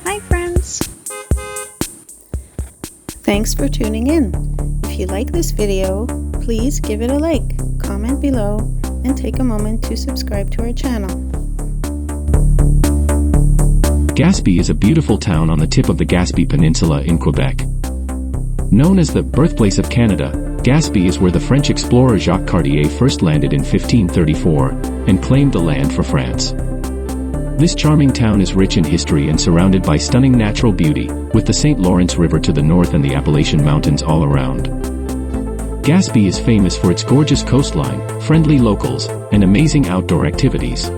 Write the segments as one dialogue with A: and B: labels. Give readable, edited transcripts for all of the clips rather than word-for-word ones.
A: Hi friends! Thanks for tuning in. If you like this video, please give it a like, comment below, and take a moment to subscribe to our channel.
B: Gaspé is a beautiful town on the tip of the Gaspé Peninsula in Quebec. Known as the birthplace of Canada, Gaspé is where the French explorer Jacques Cartier first landed in 1534 and claimed the land for France. This charming town is rich in history and surrounded by stunning natural beauty, with the St. Lawrence River to the north and the Appalachian Mountains all around. Gaspé is famous for its gorgeous coastline, friendly locals, and amazing outdoor activities.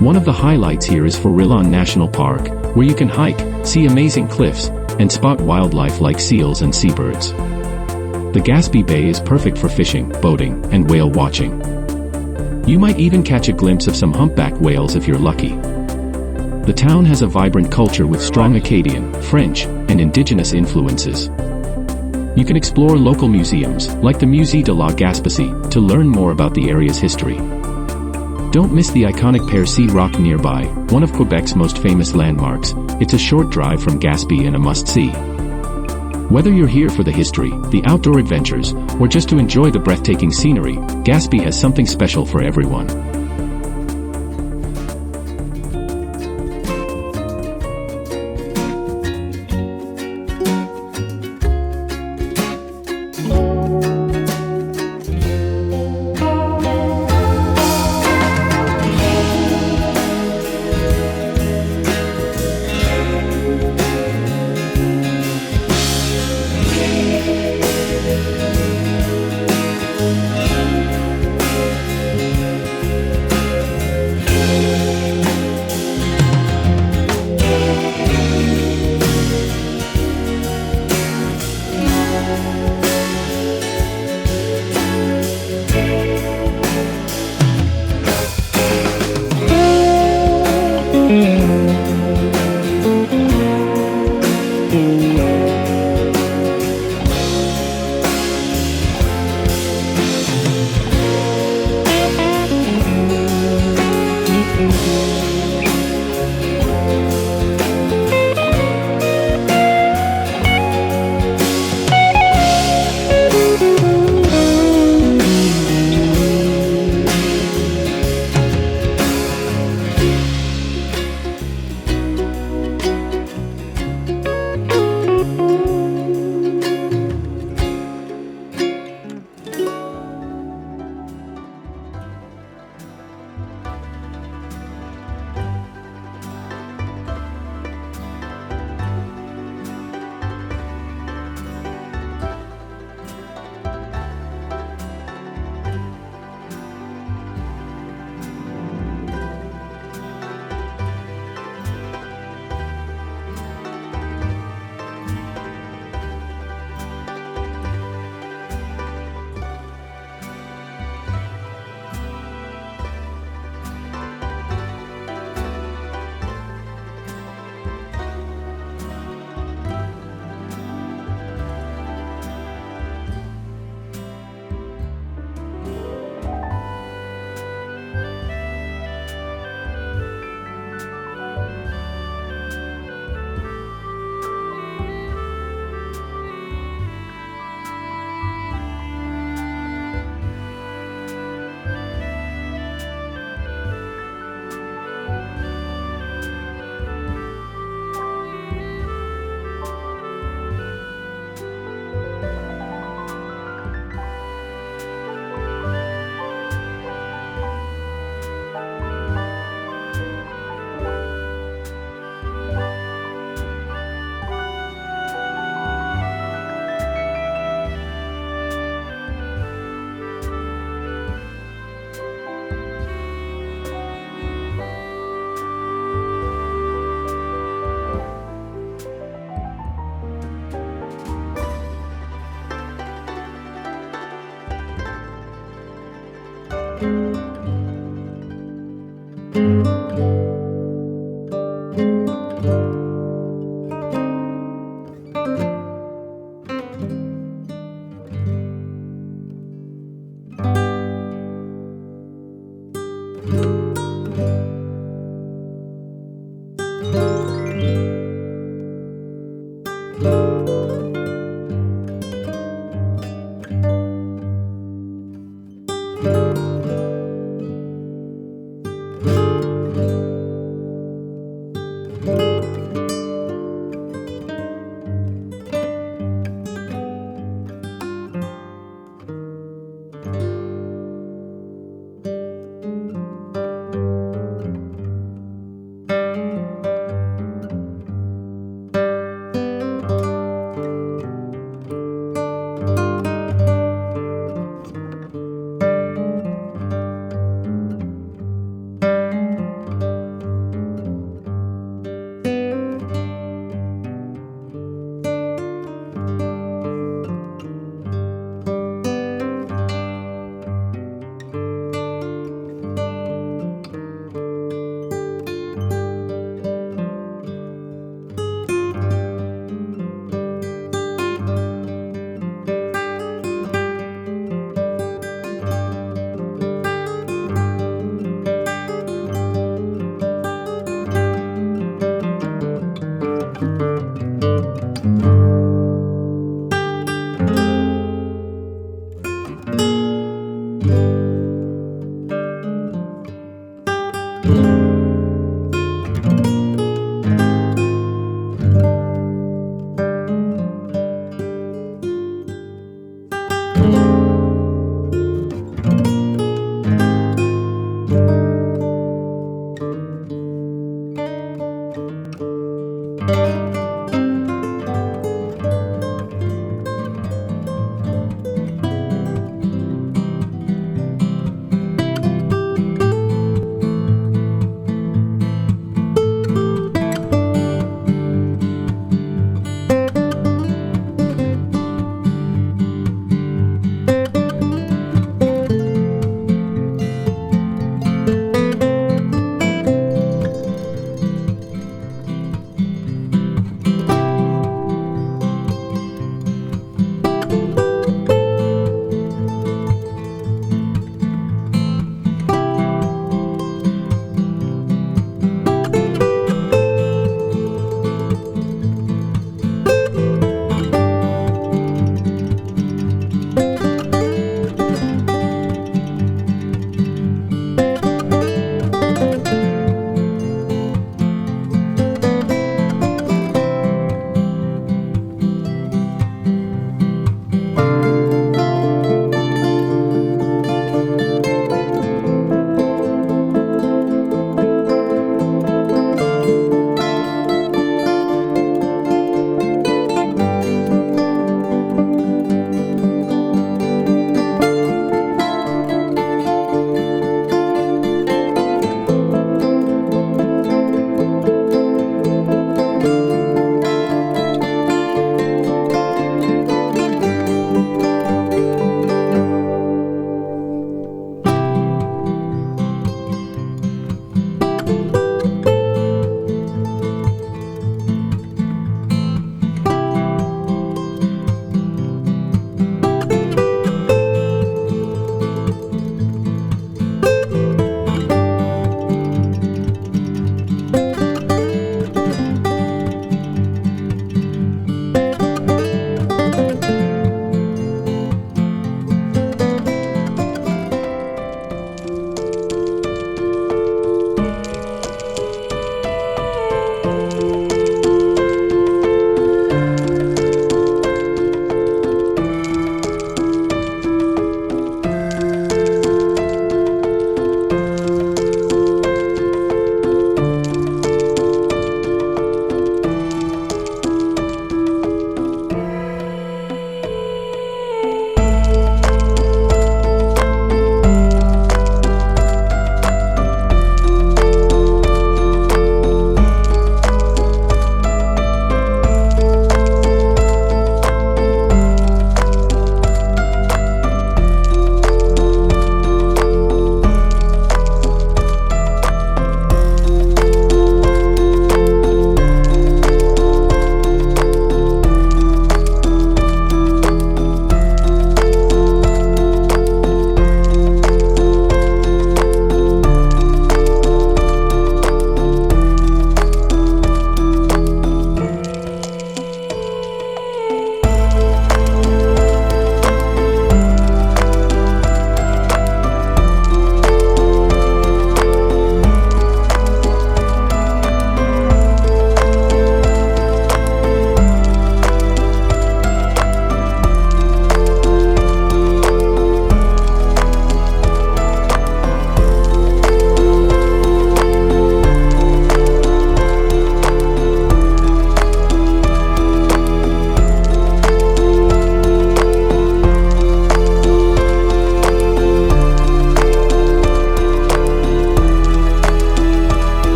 B: One of the highlights here is Forêts National Park, where you can hike, see amazing cliffs, and spot wildlife like seals and seabirds. The Gaspé Bay is perfect for fishing, boating, and whale watching. You might even catch a glimpse of some humpback whales if you're lucky. The town has a vibrant culture with strong Acadian, French, and Indigenous influences. You can explore local museums, like the Musée de la Gaspésie, to learn more about the area's history. Don't miss the iconic Percy Rock nearby, one of Quebec's most famous landmarks. It's a short drive from Gaspé and a must-see. Whether you're here for the history, the outdoor adventures, or just to enjoy the breathtaking scenery, Gaspé has something special for everyone.